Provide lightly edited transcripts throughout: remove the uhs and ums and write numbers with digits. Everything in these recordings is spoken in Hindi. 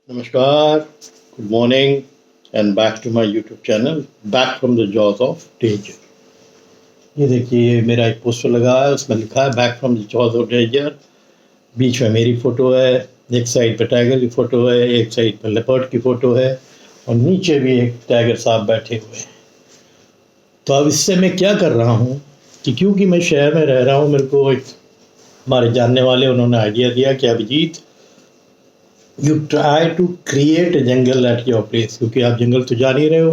नमस्कार, good morning and back to my YouTube channel back from the jaws of danger. ये देखिए, ये मेरा एक पोस्टर लगा है, उसमें लिखा है back from the jaws of danger. बीच में मेरी फ़ोटो है, एक साइड पे टाइगर की फ़ोटो है, एक साइड पे लेपर्ड की फ़ोटो है और नीचे भी एक टाइगर साहब बैठे हुए हैं। तो अब इससे मैं क्या कर रहा हूँ कि क्योंकि मैं शहर में रह रहा हूँ, मेरे को एक हमारे जानने वाले उन्होंने आइडिया दिया कि Abhijit, you try to create a jungle at your place, क्योंकि आप जंगल तो जा नहीं रहे हो,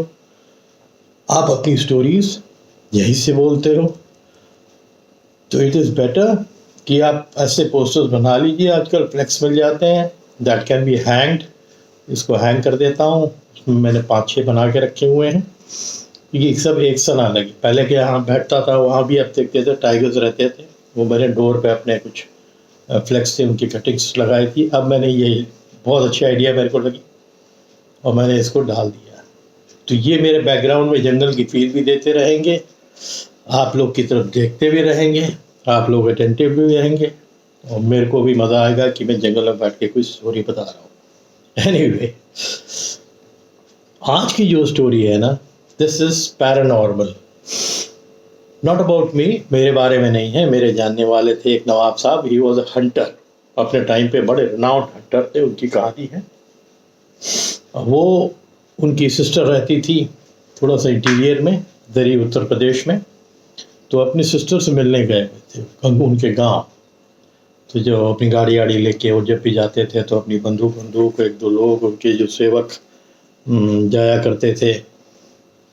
आप अपनी स्टोरीज यहीं से बोलते रहो। तो इट इज़ बेटर कि आप ऐसे पोस्टर्स बना लीजिए। आजकल फ्लेक्स मिल जाते हैं, दैट कैन बी हैंग्ड। इसको हैंग कर देता हूँ, उसमें मैंने 5-6 बना के रखे हुए हैं क्योंकि सब एक सा ना लगे। पहले के यहाँ बैठता था, वहाँ भी अब देखते थे टाइगर्स रहते थे, वो मैंने डोर पे अपने कुछ फ्लेक्स से उनकी कटिंग्स लगाई थी। अब मैंने ये बहुत अच्छी आइडिया मेरे को लगी और मैंने इसको डाल दिया। तो ये मेरे बैकग्राउंड में जंगल की फील भी देते रहेंगे, आप लोग की तरफ देखते भी रहेंगे, आप लोग अटेंटिव भी रहेंगे और मेरे को भी मज़ा आएगा कि मैं जंगल में बैठ के कोई स्टोरी बता रहा हूँ। एनीवे, आज की जो स्टोरी है ना, this is paranormal, not about me, मेरे बारे में नहीं है। मेरे जानने वाले थे एक नवाब साहब, ही वॉज अ हंटर, अपने टाइम पे बड़े रिनाउंड हंटर थे। उनकी कहानी है, वो उनकी सिस्टर रहती थी थोड़ा सा इंटीरियर में, दरी उत्तर प्रदेश में। तो अपनी सिस्टर से मिलने गए थे उनके गांव। तो जो अपनी गाड़ी वाड़ी लेके वो जब भी जाते थे तो अपनी बंदूक एक दो लोग उनके जो सेवक जाया करते थे।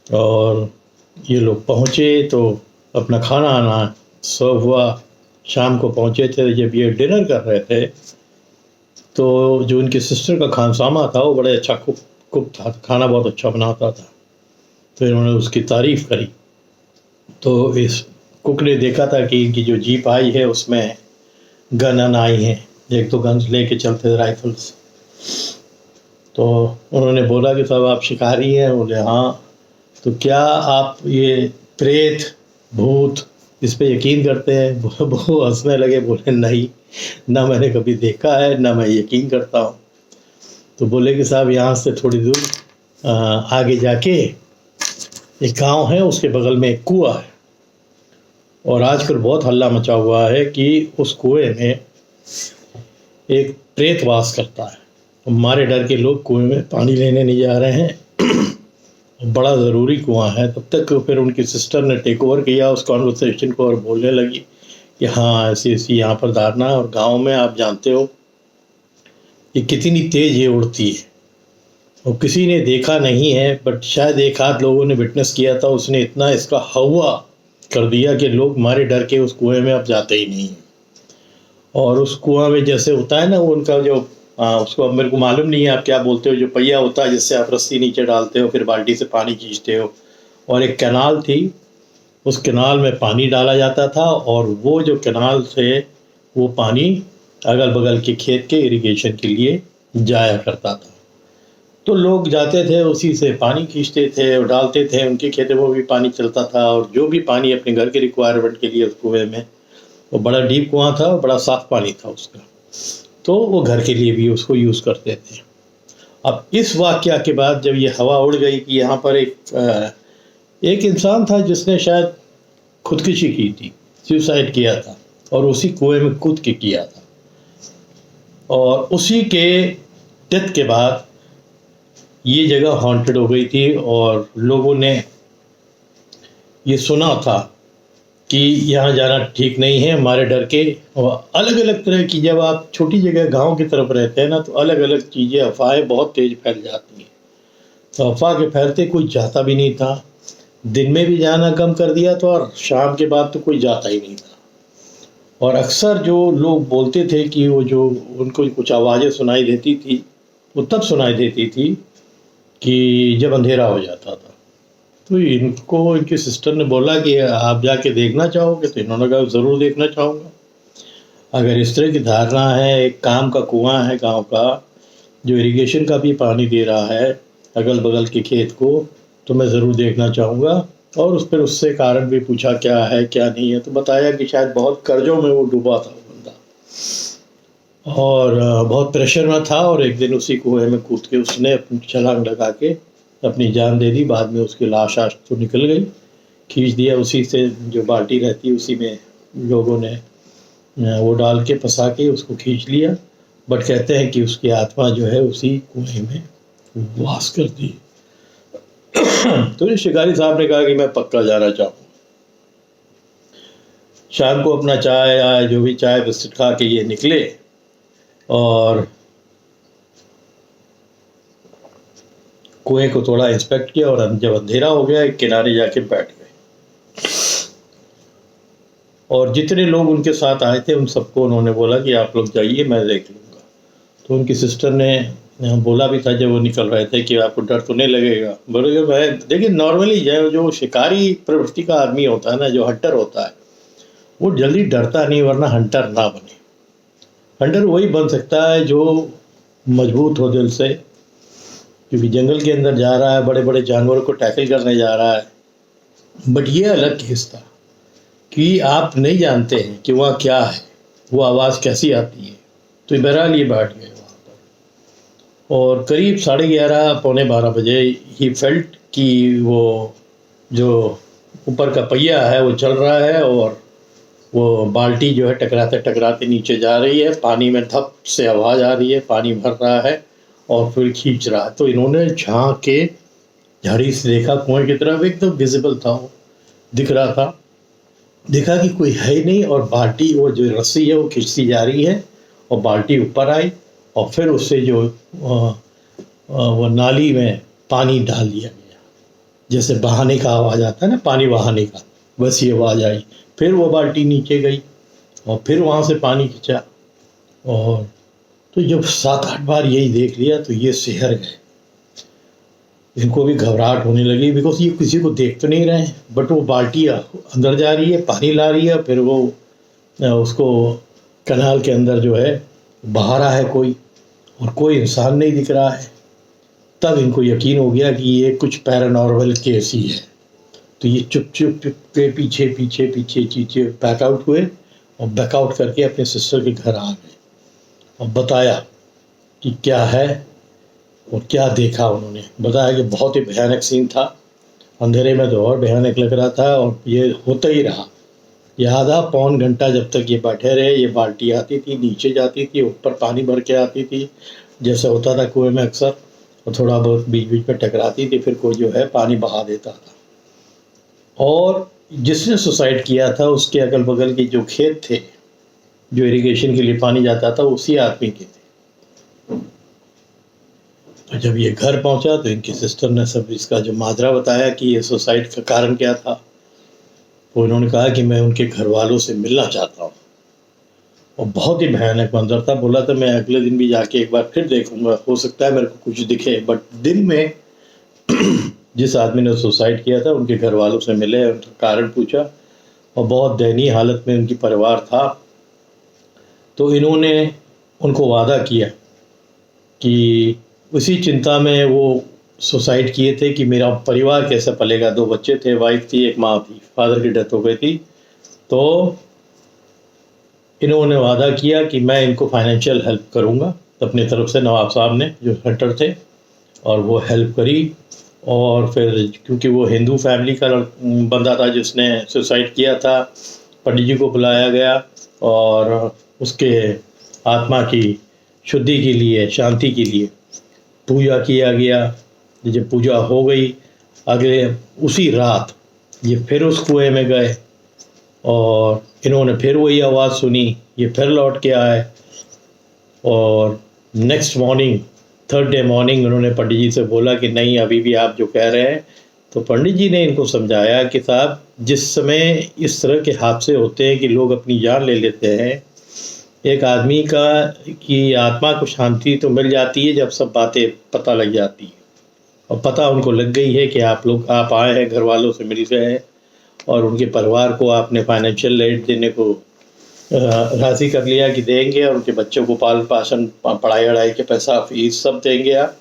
और ये लोग पहुँचे तो अपना खाना आना सर्व हुआ। शाम को पहुँचे थे, जब ये डिनर कर रहे थे तो जो उनकी सिस्टर का खानसामा था वो बड़े अच्छा कुक था, खाना बहुत अच्छा बनाता था। तो इन्होंने उसकी तारीफ़ करी। तो इस कुक ने देखा था कि इनकी जो जीप आई है उसमें गन आई हैं, 1-2 गन्स लेके चलते थे, राइफल्स। तो उन्होंने बोला कि साहब आप शिकारी हैं? बोले हाँ। तो क्या आप ये प्रेत भूत इस पे यकीन करते हैं? वो हंसने लगे, बोले नहीं, ना मैंने कभी देखा है, ना मैं यकीन करता हूँ। तो बोले कि साहब यहाँ से थोड़ी दूर आगे जाके एक गांव है, उसके बगल में एक कुआं है और आजकल बहुत हल्ला मचा हुआ है कि उस कुएं में एक प्रेत वास करता है। हमारे डर के लोग कुएं में पानी लेने नहीं जा रहे हैं, बड़ा ज़रूरी कुआं है। तब तक फिर उनकी सिस्टर ने टेक ओवर किया उस कॉन्वर्सेशन को और बोलने लगी कि हाँ ऐसी ऐसी यहाँ पर धारणा, और गांव में आप जानते हो कि कितनी तेज़ ये उड़ती है और किसी ने देखा नहीं है, बट शायद एक आध लोगों ने विटनेस किया था। उसने इतना इसका हवा कर दिया कि लोग हमारे डर के उस कुएं में अब जाते ही नहीं हैं। और उस कुआं में जैसे होता है ना, वो उनका जो उसको अब मेरे को मालूम नहीं है आप क्या बोलते हो, जो पहिया होता है जिससे आप रस्सी नीचे डालते हो फिर बाल्टी से पानी खींचते हो। और एक कैनाल थी, उस कैनाल में पानी डाला जाता था और वो जो कैनाल से वो पानी अगल बगल के खेत के इरिगेशन के लिए जाया करता था। तो लोग जाते थे, उसी से पानी खींचते थे और डालते थे, उनके खेतों में भी पानी चलता था। और जो भी पानी अपने घर के रिक्वायरमेंट के लिए उस कुएँ में, वो बड़ा डीप कुआं था और बड़ा साफ पानी था उसका, तो वो घर के लिए भी उसको यूज़ करते थे। अब इस वाक़या के बाद जब ये हवा उड़ गई कि यहाँ पर एक इंसान था जिसने शायद खुदकुशी की थी, सुसाइड किया था और उसी कुएं में कूद के किया था। और उसी के डेथ के बाद ये जगह हॉन्टेड हो गई थी और लोगों ने ये सुना था कि यहाँ जाना ठीक नहीं है हमारे डर के। और अलग अलग तरह की, जब आप छोटी जगह गांव की तरफ रहते हैं ना, तो अलग अलग चीज़ें, अफवाहें बहुत तेज़ फैल जाती हैं। तो अफवाह के फैलते कोई जाता भी नहीं था। दिन में भी जाना कम कर दिया था और शाम के बाद तो कोई जाता ही नहीं था। और अक्सर जो लोग बोलते थे कि वो जो उनको कुछ आवाज़ें सुनाई देती थी, वो तब सुनाई देती थी कि जब अंधेरा हो जाता था। तो इनको इनकी सिस्टर ने बोला कि आप जाके देखना चाहोगे? तो इन्होंने कहा ज़रूर देखना चाहूँगा। अगर इस तरह की धारणा है, एक काम का कुआं है गांव का जो इरिगेशन का भी पानी दे रहा है अगल बगल के खेत को, तो मैं ज़रूर देखना चाहूँगा। और फिर उससे कारण भी पूछा क्या है क्या नहीं है, तो बताया कि शायद बहुत कर्जों में वो डूबा था वो बंदा। और बहुत प्रेशर में था और एक दिन उसी कुएं में कूद के उसने अपनी छलांग लगा के अपनी जान दे दी। बाद में उसकी लाश आश तो निकल गई, खींच दिया उसी से, जो बाल्टी रहती है उसी में लोगों ने वो डाल के फंसा के उसको खींच लिया। बट कहते हैं कि उसकी आत्मा जो है उसी कुएं में वास करती है। तो इस शिकारी साहब ने कहा कि मैं पक्का जाना चाहूँ। शाम को अपना चाय या जो भी चाय बिस्किट खा के ये निकले और कुएं को थोड़ा इंस्पेक्ट किया और जब अंधेरा हो गया एक किनारे जाके बैठ गए। और जितने लोग उनके साथ आए थे उन सबको उन्होंने बोला कि आप लोग जाइए, मैं देख लूँगा। तो उनकी सिस्टर ने बोला भी था जब वो निकल रहे थे कि आपको डर तो नहीं लगेगा। बोले मैं देखिए, नॉर्मली जो शिकारी प्रवृत्ति का आदमी होता है ना, जो हंटर होता है, वो जल्दी डरता नहीं, वरना हंटर ना बने। हंटर वही बन सकता है जो मजबूत हो दिल से, क्योंकि जंगल के अंदर जा रहा है, बड़े बड़े जानवरों को टैकल करने जा रहा है। बट ये अलग केस था कि आप नहीं जानते हैं कि वहाँ क्या है, वो आवाज़ कैसी आती है। तो बहरहाल ये बैठ गए वहाँ पर और करीब 11:30 पौने 12 बजे ही फेल्ट कि वो जो ऊपर का पहिया है वो चल रहा है और वो बाल्टी जो है टकराते टकराते नीचे जा रही है। पानी में धप से आवाज़ आ रही है, पानी भर रहा है और फिर खींच रहा है। तो इन्होंने झांक के झाड़ी से देखा, कुएं की तरफ एकदम विजिबल था, वो दिख रहा था। देखा कि कोई है ही नहीं और बाल्टी, वो जो रस्सी है वो खींचती जा रही है और बाल्टी ऊपर आई और फिर उससे जो वो नाली में पानी डाल दिया गया। जैसे बहाने का आवाज़ आता है ना, पानी बहाने का, बस ये आवाज़ आई। फिर वो बाल्टी नीचे गई और फिर वहाँ से पानी खींचा। और तो जब 7-8 बार यही देख लिया तो ये सिहर गए। इनको भी घबराहट होने लगी, बिकॉज ये किसी को देख तो नहीं रहे हैं, बट वो बाल्टी अंदर जा रही है, पानी ला रही है, फिर वो उसको कनाल के अंदर जो है बहा रहा है कोई, और कोई इंसान नहीं दिख रहा है। तब इनको यकीन हो गया कि ये कुछ पैरानॉर्मल केस ही है। तो ये चुप चुप के पीछे पीछे पीछे पीछे बैकआउट हुए और बैकआउट करके अपने सिस्टर के घर आ गए और बताया कि क्या है और क्या देखा। उन्होंने बताया कि बहुत ही भयानक सीन था, अंधेरे में तो और भयानक लग रहा था। और ये होता ही रहा, ये आधा पौन घंटा जब तक ये बैठे रहे। ये बाल्टी आती थी, नीचे जाती थी, ऊपर पानी भर के आती थी, जैसे होता था कुएं में अक्सर, और थोड़ा बहुत बीच बीच में टकराती थी, फिर कोई जो है पानी बहा देता था। और जिसने सुसाइड किया था उसके अगल बगल के जो खेत थे, जो इरिगेशन के लिए पानी जाता था, उसी आदमी के थे। तो जब ये घर पहुंचा तो इनकी सिस्टर ने सब इसका जो माजरा बताया कि ये सुसाइड का कारण क्या था। तो उन्होंने कहा कि मैं उनके घर वालों से मिलना चाहता हूँ। और बहुत ही भयानक मंजर था। बोला था मैं अगले दिन भी जाके एक बार फिर देखूंगा, हो सकता है मेरे को कुछ दिखे। बट दिन में जिस आदमी ने सुसाइड किया था उनके घर वालों से मिले, उनका कारण पूछा और बहुत दयनीय हालत में उनकी परिवार था। तो इन्होंने उनको वादा किया कि उसी चिंता में वो सुसाइड किए थे कि मेरा परिवार कैसे पलेगा। 2 बच्चे थे, वाइफ थी, एक माँ थी, फादर की डेथ हो गई थी। तो इन्होंने वादा किया कि मैं इनको फाइनेंशियल हेल्प करूंगा अपनी तरफ से। नवाब साहब ने, जो हंटर थे, और वो हेल्प करी। और फिर क्योंकि वो हिंदू फैमिली का बंदा था जिसने सुसाइड किया था, पंडित जी को बुलाया गया और उसके आत्मा की शुद्धि के लिए, शांति के लिए पूजा किया गया। जब पूजा हो गई, अगले उसी रात ये फिर उस कुएं में गए और इन्होंने फिर वही आवाज़ सुनी। ये फिर लौट के आए और next morning, third day morning, उन्होंने पंडित जी से बोला कि नहीं, अभी भी आप जो कह रहे हैं। तो पंडित जी ने इनको समझाया कि साहब, जिस समय इस तरह के हादसे होते हैं कि लोग अपनी जान ले लेते हैं, एक आदमी की आत्मा को शांति तो मिल जाती है जब सब बातें पता लग जाती है। और पता उनको लग गई है कि आप आए हैं, घर वालों से मिल गए हैं और उनके परिवार को आपने फाइनेंशियल एड देने को राज़ी कर लिया कि देंगे, और उनके बच्चों को पालन पोषण, पढ़ाई वढ़ाई के पैसा, फीस सब देंगे आप।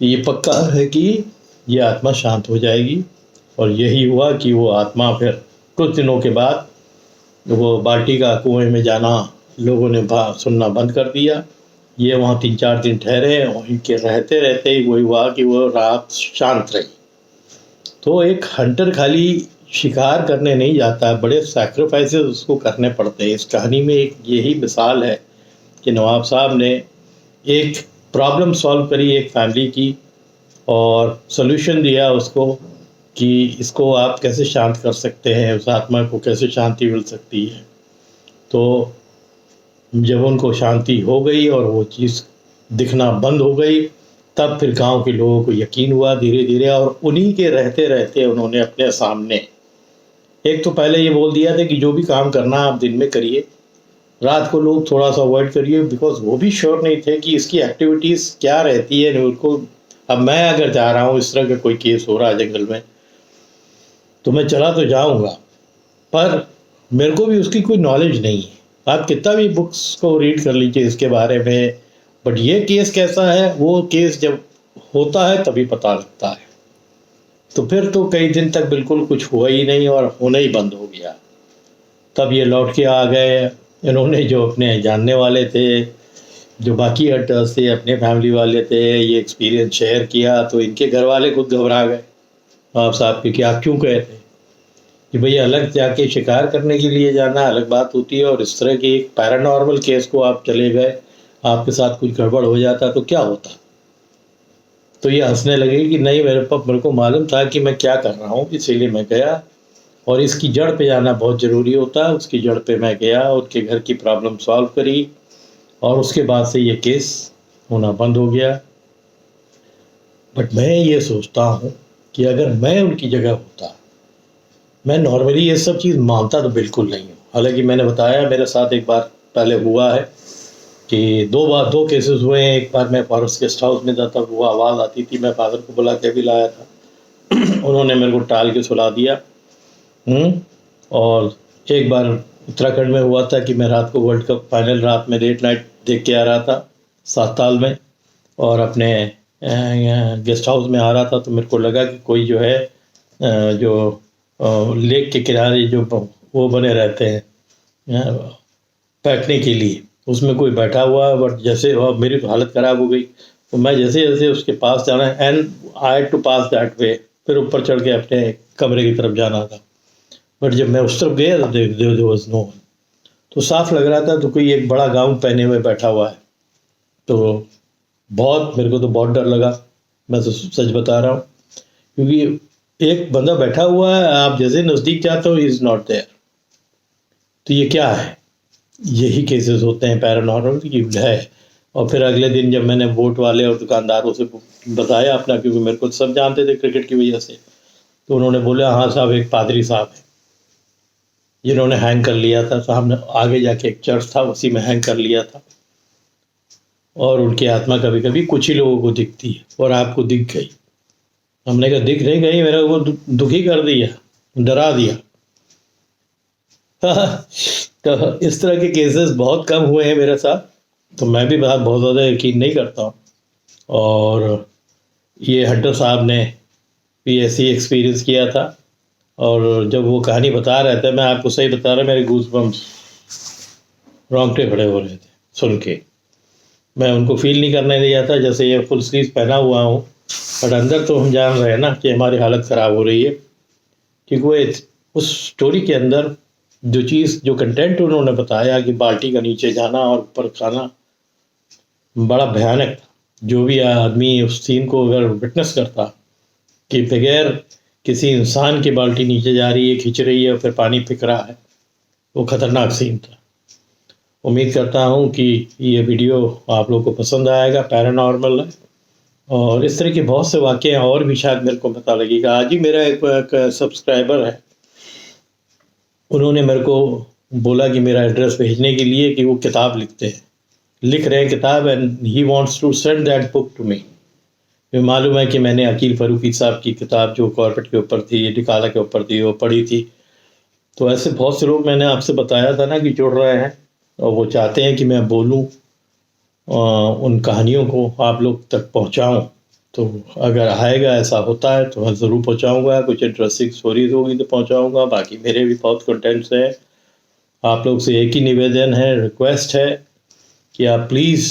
ये पक्का है कि ये आत्मा शांत हो जाएगी। और यही हुआ कि वो आत्मा फिर कुछ दिनों के बाद वो बाल्टी का कुएं में जाना लोगों ने सुनना बंद कर दिया। ये वहाँ 3-4 दिन ठहरे और इनके रहते रहते ही वही हुआ कि वो रात शांत रही। तो एक हंटर खाली शिकार करने नहीं जाता है, बड़े सैक्रिफाइसेस उसको करने पड़ते हैं। इस कहानी में एक यही मिसाल है कि नवाब साहब ने एक प्रॉब्लम सॉल्व करी एक फैमिली की और सॉल्यूशन दिया उसको कि इसको आप कैसे शांत कर सकते हैं, उस आत्मा को कैसे शांति मिल सकती है। तो जब उनको शांति हो गई और वो चीज़ दिखना बंद हो गई, तब फिर गांव के लोगों को यकीन हुआ धीरे धीरे, और उन्हीं के रहते रहते उन्होंने अपने सामने एक तो पहले ये बोल दिया था कि जो भी काम करना आप दिन में करिए, रात को लोग थोड़ा सा अवॉइड करिए, बिकॉज वो भी श्योर नहीं थे कि इसकी एक्टिविटीज़ क्या रहती है उनको। अब मैं अगर जा रहा हूँ, इस तरह का कोई केस हो रहा है जंगल में, तो मैं चला तो जाऊँगा, पर मेरे को भी उसकी कोई नॉलेज नहीं है। आप कितना भी बुक्स को रीड कर लीजिए इसके बारे में, बट ये केस कैसा है, वो केस जब होता है तभी पता लगता है। तो फिर तो कई दिन तक बिल्कुल कुछ हुआ ही नहीं और होना ही बंद हो गया। तब ये लौट के आ गए। इन्होंने जो अपने जानने वाले थे, जो बाकी हंटर्स थे, अपने फैमिली वाले थे, ये एक्सपीरियंस शेयर किया, तो इनके घर वाले खुद घबरा गए आप साहब के कि आप क्यों कहे थे कि भैया अलग जाके शिकार करने के लिए जाना अलग बात होती है, और इस तरह की एक पैरानॉर्मल केस को आप चले गए, आपके साथ कुछ गड़बड़ हो जाता तो क्या होता। तो ये हंसने लगे कि नहीं, मेरे को मालूम था कि मैं क्या कर रहा हूँ, इसीलिए मैं गया, और इसकी जड़ पे जाना बहुत ज़रूरी होता है। उसकी जड़ पे मैं गया, उनके घर की प्रॉब्लम सॉल्व करी, और उसके बाद से ये केस होना बंद हो गया। बट मैं ये सोचता हूँ कि अगर मैं उनकी जगह होता, मैं नॉर्मली ये सब चीज़ मानता तो बिल्कुल नहीं हूँ। हालांकि मैंने बताया मेरे साथ एक बार पहले हुआ है कि दो केसेस हुए हैं। एक बार मैं फॉरेस्ट गेस्ट हाउस में था, तब वो आवाज़ आती थी, मैं फादर को बुला के भी लाया था उन्होंने मेरे को टाल के सुला दिया। और एक बार उत्तराखंड में हुआ था कि मैं रात को वर्ल्ड कप फाइनल रात में लेट नाइट देख के आ रहा था साताल में, और अपने गेस्ट हाउस में आ रहा था, तो मेरे को लगा कि कोई जो है जो लेक के किनारे जो वो बने रहते हैं बैठने के लिए, उसमें कोई बैठा हुआ है। बट जैसे मेरी तो हालत ख़राब हो गई, तो मैं जैसे जैसे उसके पास जाना है, and I to pass that way, फिर ऊपर चढ़ के अपने कमरे की तरफ जाना था। बट जब मैं उस तरफ गया तो देयर वाज नो वन। तो साफ लग रहा था तो कोई एक बड़ा गाउन पहने हुए बैठा हुआ है। तो मेरे को तो बहुत डर लगा, मैं तो सच बता रहा हूँ, क्योंकि एक बंदा बैठा हुआ है, आप जैसे नज़दीक जाते हो, ही इज़ नॉट देयर। तो ये क्या है? यही केसेस होते हैं पैरानॉर्मल की है। और फिर अगले दिन जब मैंने बोट वाले और दुकानदारों से बताया अपना, क्योंकि मेरे को सब जानते थे क्रिकेट की वजह से, तो उन्होंने बोला हाँ साहब, एक पादरी साहब है जिन्होंने हैंग कर लिया था सामने, आगे जाके एक चर्च था, उसी में हैंग कर लिया था। और उनकी आत्मा कभी कभी कुछ ही लोगों को दिखती है, और आपको दिख गई। हमने कहा दिख नहीं गई, मेरे को दुखी कर दिया, डरा दिया तो इस तरह के केसेस बहुत कम हुए हैं मेरे साथ, तो मैं भी बहुत ज़्यादा यकीन नहीं करता हूँ। और ये हंटर साहब ने भी ऐसे ही एक्सपीरियंस किया था, और जब वो कहानी बता रहे थे, मैं आपको सही बता रहा, मेरे गूज बम्स रोंगटे खड़े हो रहे थे सुन के। मैं उनको फील नहीं करने दिया था, जैसे ये फुल स्लीव पहना हुआ हूँ, बट अंदर तो हम जान रहे हैं ना कि हमारी हालत ख़राब हो रही है। क्योंकि वो उस स्टोरी के अंदर जो कंटेंट उन्होंने बताया कि बाल्टी का नीचे जाना और ऊपर खाना, बड़ा भयानक था। जो भी आदमी उस सीन को अगर विटनेस करता कि बगैर किसी इंसान की बाल्टी नीचे जा रही है, खींच रही है और फिर पानी फेंक रहा है, वो खतरनाक सीन था। उम्मीद करता हूँ कि ये वीडियो आप लोगों को पसंद आएगा। पैरानॉर्मल है, और इस तरह के बहुत से वाक़े और भी शायद मेरे को पता लगेगा। आज ही मेरा एक सब्सक्राइबर है, उन्होंने मेरे को बोला कि मेरा एड्रेस भेजने के लिए, कि वो किताब लिख रहे हैं किताब, and he wants to send that book to me. मालूम है कि मैंने अकील फ़ारूकी साहब की किताब जो कॉर्बेट के ऊपर थी, डिकाला के ऊपर थी, वो पढ़ी थी। तो ऐसे बहुत से लोग, मैंने आपसे बताया था ना, कि जुड़ रहे हैं, और वो चाहते हैं कि मैं बोलूं, उन कहानियों को आप लोग तक पहुंचाऊं। तो अगर आएगा, ऐसा होता है तो मैं ज़रूर पहुंचाऊंगा। कुछ इंटरेस्टिंग स्टोरीज होगी तो पहुंचाऊंगा। बाकी मेरे भी बहुत कंटेंट्स हैं, आप लोग से एक ही निवेदन है, रिक्वेस्ट है कि आप प्लीज़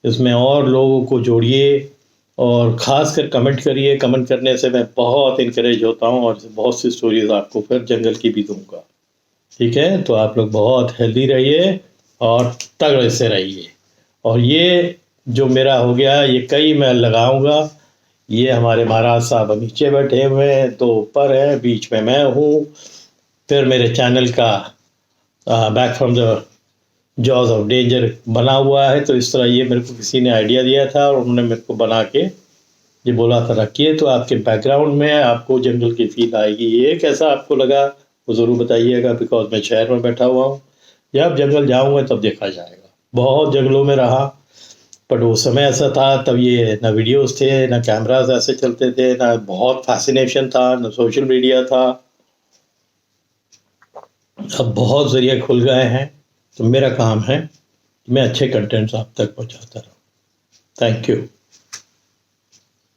इसमें और लोगों को जोड़िए और ख़ास कर कमेंट करिए। कमेंट करने से मैं बहुत इनकरेज होता हूँ और बहुत सी स्टोरीज़ आपको फिर जंगल की भी दूँगा। ठीक है? तो आप लोग बहुत हेल्दी रहिए और तगड़े से रहिए। और ये जो मेरा हो गया, ये कई मैं लगाऊँगा। ये हमारे महाराज साहब नीचे बैठे हुए हैं, 2 ऊपर हैं, बीच में मैं हूँ। फिर मेरे चैनल का back from the jaws of danger बना हुआ है। तो इस तरह ये मेरे को किसी ने आइडिया दिया था और उन्होंने मेरे को बना के ये बोला था रखिए, तो आपके बैकग्राउंड में आपको जंगल की फील आएगी। ये कैसा आपको लगा वो ज़रूर बताइएगा, बिकॉज मैं शहर में बैठा हुआ हूँ। जब जंगल जाऊँगा तब देखा जाएगा। बहुत जंगलों में रहा, बट वो समय ऐसा था, तब ये ना वीडियोस थे, ना कैमरास ऐसे चलते थे, ना बहुत फैसिनेशन था, ना सोशल मीडिया था। अब बहुत ज़रिए खुल गए हैं, तो मेरा काम है कि मैं अच्छे कंटेंट्स आप तक पहुँचाता रहूँ। Thank you.